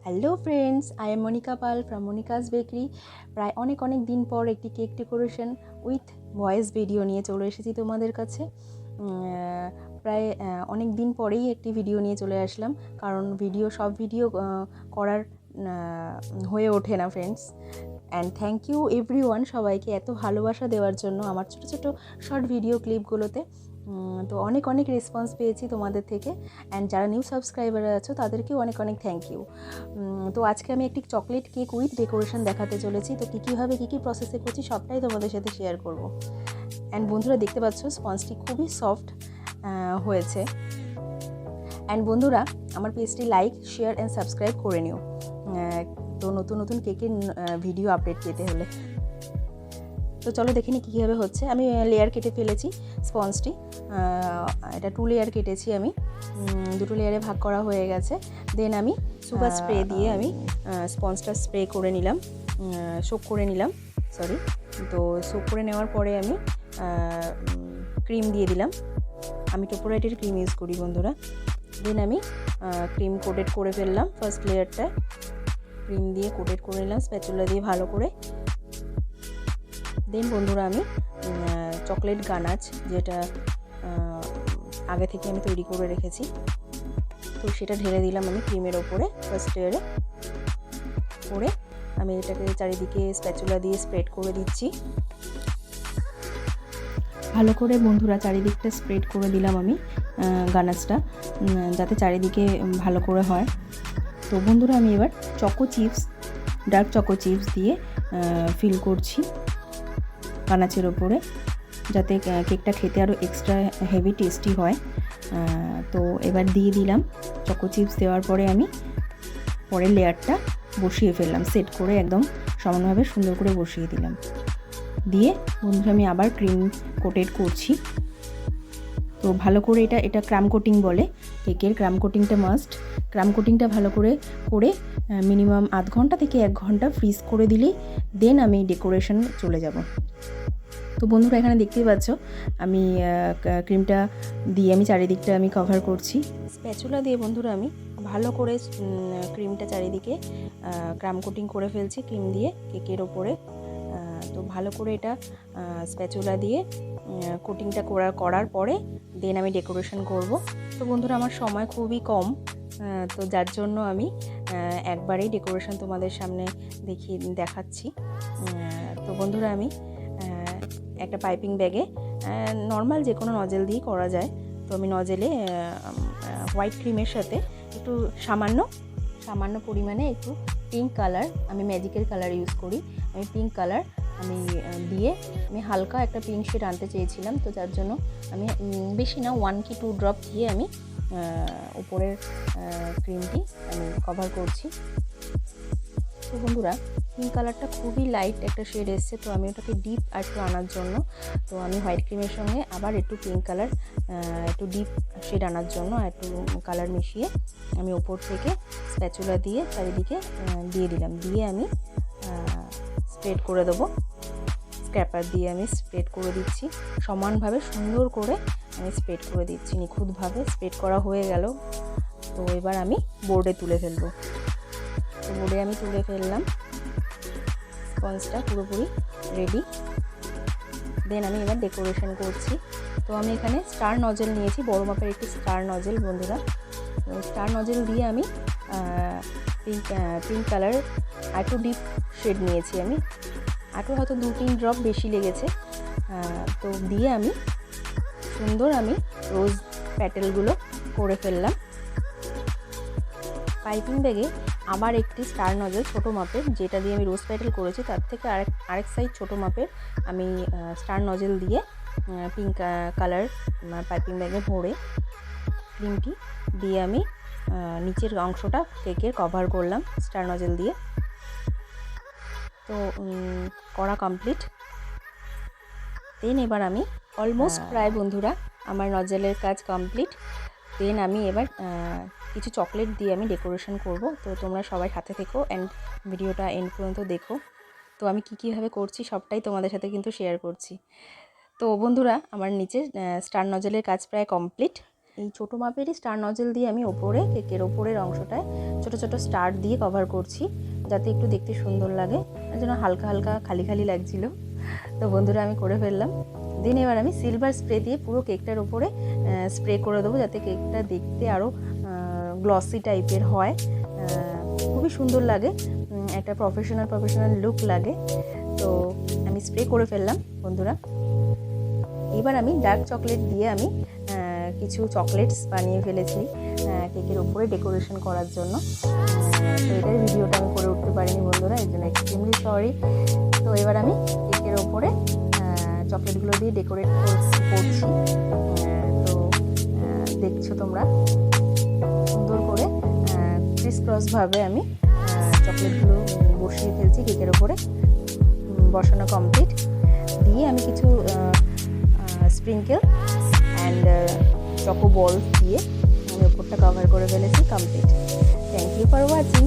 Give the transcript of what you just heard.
Hello friends, I am Monika Pal from Monika's bakery. প্রায় অনেক দিন পর একটি cake decoration with voice video নিয়ে চলে এসেছি তোমাদের কাছে। প্রায় অনেক দিন পরেই একটি ভিডিও নিয়ে চলে আসলাম, কারণ সব ভিডিও করার হয়ে ওঠে না friends. And thank you everyone, সবাইকে এত ভালোবাসা দেওয়ার জন্য আমার ছোটো ছোটো শর্ট ভিডিও ক্লিপগুলোতে। তো অনেক রেসপন্স পেয়েছি তোমাদের থেকে। অ্যান্ড যারা নিউ সাবস্ক্রাইবার আছো তাদেরকেও অনেক থ্যাংক ইউ। তো আজকে আমি একটি চকলেট কেক উইথ ডেকোরেশন দেখাতে চলেছি। তো কীভাবে কী প্রসেসে করছি সবটাই তোমাদের সাথে শেয়ার করব। অ্যান্ড বন্ধুরা দেখতে পাচ্ছ স্পঞ্জটি খুবই সফট হয়েছে। অ্যান্ড বন্ধুরা আমার পেজটি লাইক, শেয়ার অ্যান্ড সাবস্ক্রাইব করে নিও, তো নতুন কেকের ভিডিও আপডেট পেতে হলে। তো চলো দেখে নিই কীভাবে হচ্ছে। আমি লেয়ার কেটে ফেলেছি স্পঞ্জটি, এটা 2 লেয়ার কেটেছি আমি, 2 লেয়ারে ভাগ করা হয়ে গেছে। দেন আমি সুগার স্প্রে দিয়ে আমি স্পঞ্জটা স্প্রে করে নিলাম, সোক করে নিলাম, তো সোক করে নেওয়ার পরে আমি ক্রিম দিয়ে দিলাম। আমি টোপোরাইটের ক্রিম ইউজ করি বন্ধুরা। দেন আমি ক্রিম কোটেড করে ফেললাম, ফার্স্ট লেয়ারটা ক্রিম দিয়ে কোটেড করে নিলাম স্প্যাচুলা দিয়ে ভালো করে। দেন বন্ধুরা আমি চকলেট গানাচ, যেটা আগে থেকে আমি তৈরি করে রেখেছি, তো সেটা ঢেলে দিলাম আমি ক্রিমের ওপরে ফার্স্ট লেয়ারে করে। আমি এটাকে চারিদিকে স্প্যাচুলা দিয়ে স্প্রেড করে দিচ্ছি ভালো করে বন্ধুরা। চারিদিকটা স্প্রেড করে দিলাম আমি গানাচটা, যাতে চারিদিকে ভালো করে হয়। তো বন্ধুরা আমি এবার ডার্ক চকো চিপস দিয়ে ফিল করছি গানাচের ওপরে, যাতে কেকটা খেতে আরও এক্সট্রা হেভি টেস্টি হয়। তো এবার দিয়ে দিলাম চকো চিপস। দেওয়ার পরে আমি পরের লেয়ারটা বসিয়ে ফেললাম, সেট করে একদম সমানভাবে সুন্দর করে বসিয়ে দিলাম। দিয়ে বন্ধুরা আমি আবার ক্রিম কোটেড করছি। তো ভালো করে এটা ক্রাম কোটিং বলে, কেকের ক্রাম কোটিংটা মাস্ট। ক্রাম কোটিংটা ভালো করে মিনিমাম আধ ঘন্টা থেকে 1 ঘন্টা ফ্রিজ করে দিলেই দেন আমি ডেকোরেশন চলে যাব। তো বন্ধুরা এখানে দেখতেই পাচ্ছ আমি ক্রিমটা দিয়ে আমি চারিদিকটা আমি কভার করছি স্প্যাচুলা দিয়ে। বন্ধুরা আমি ভালো করে ক্রিমটা চারিদিকে ক্রাম কোটিং করে ফেলছি ক্রিম দিয়ে কেকের ওপরে। তো ভালো করে এটা স্প্যাচুলা দিয়ে কোটিংটা করার পরে দেন আমি ডেকোরেশন করব। তো বন্ধুরা আমার সময় খুবই কম, তো যার জন্য আমি একবারেই ডেকোরেশন তোমাদের সামনে দেখাচ্ছি। তো বন্ধুরা আমি একটা পাইপিং ব্যাগে নর্মাল যে কোনো নজেল দিয়ে করা যায়। তো আমি নজেলে হোয়াইট ক্রিমের সাথে একটু সামান্য পরিমাণে একটু পিঙ্ক কালার, আমি ম্যাজিকের কালার ইউজ করি, আমি পিঙ্ক কালার আমি দিয়ে আমি হালকা একটা পিঙ্ক শেড আনতে চেয়েছিলাম। তো যার জন্য আমি বেশি না 1 কি 2 ড্রপ দিয়ে আমি উপরের ক্রিমটি আমি কভার করছি। তো বন্ধুরা পিঙ্ক কালারটা খুবই লাইট একটা শেড এসছে, তো আমি ওটাকে ডিপ আর একটু আনার জন্য তো আমি হোয়াইট ক্রিমের সঙ্গে আবার একটু পিঙ্ক কালার একটু ডিপ শেড আনার জন্য একটু কালার মিশিয়ে আমি ওপর থেকে স্প্যাচুলা দিয়ে চারিদিকে দিয়ে দিলাম। দিয়ে আমি স্প্রেড করে দেবো, স্ক্র্যাপার দিয়ে আমি স্প্রেড করে দিচ্ছি সমানভাবে, সুন্দর করে আমি স্প্রেড করে দিচ্ছি, নিখুঁতভাবে স্প্রেড করা হয়ে গেল। তো এবার আমি বোর্ডে তুলে ফেলবো। তো বোর্ডে আমি তুলে ফেললাম, স্পঞ্জটা পুরোপুরি রেডি। দেন আমি এবার ডেকোরেশন করছি। তো আমি এখানে স্টার নজেল নিয়েছি, বড় মাপের একটি স্টার নজেল বন্ধুরা। তো স্টার নজেল দিয়ে আমি পিঙ্ক কালার একটু ডিপ শেড নিয়েছি আমি, একটু হয়তো 2-3 ড্রপ বেশি লেগেছে। তো দিয়ে আমি সুন্দর আমি রোজ প্যাটেলগুলো করে ফেললাম। পাইপিং ব্যাগে আবার একটি স্টার নজেল ছোটো মাপের, যেটা দিয়ে আমি রোজ প্যাটেল করেছি তার থেকে আরেক সাইজ ছোটো মাপের আমি স্টার নজেল দিয়ে পিঙ্ক কালার পাইপিং ব্যাগে ভরে ক্রিমটি দিয়ে আমি নিচের অংশটা কেকের কভার করলাম স্টার নজেল দিয়ে। তো করা কমপ্লিট। দেন এবার আমি অলমোস্ট প্রায় বন্ধুরা আমার নজেলের কাজ কমপ্লিট। দেন আমি এবার কিছু চকলেট দিয়ে আমি ডেকোরেশন করব। তো তোমরা সবাই সাথে থেকো অ্যান্ড ভিডিওটা এন্ড পর্যন্ত দেখো। তো আমি কীভাবে করছি সবটাই তোমাদের সাথে কিন্তু শেয়ার করছি। তো বন্ধুরা আমার নিচে স্টার নজেলের কাজ প্রায় কমপ্লিট। এই ছোটো মাপেরই স্টার নজেল দিয়ে আমি ওপরে কেকের ওপরের অংশটায় ছোট ছোট স্টার দিয়ে কভার করছি, যাতে একটু দেখতে সুন্দর লাগে, তার জন্য হালকা হালকা খালি খালি লাগছিল। তো বন্ধুরা আমি করে ফেললাম। দেন এবার আমি সিলভার স্প্রে দিয়ে পুরো কেকটার ওপরে স্প্রে করে দেবো, যাতে কেকটা দেখতে আরও গ্লসি টাইপের হয়, খুবই সুন্দর লাগে, একটা প্রফেশনাল লুক লাগে। তো আমি স্প্রে করে ফেললাম বন্ধুরা। এবার আমি ডার্ক চকলেট দিয়ে আমি কিছু চকলেটস বানিয়ে ফেলেছি কেকের ওপরে ডেকোরেশন করার জন্য। তো এটার ভিডিওটা আমি করে উঠতে পারিনি বন্ধুরা, এর জন্য এক্সট্রিমলি সরি। তো এবার আমি কেকের ওপরে চকলেটগুলো দিয়ে ডেকোরেট করছি। তো দেখছো তোমরা সুন্দর করে ক্রিস ক্রসভাবে আমি চকলেটগুলো বসিয়ে ফেলছি কেকের ওপরে। বসানো কমপ্লিট, দিয়ে আমি কিছু স্প্রিঙ্কেল অ্যান্ড চকো বলস দিয়ে আমি ওপরটা কভার করে ফেলেছি। Complete. Thank you for watching.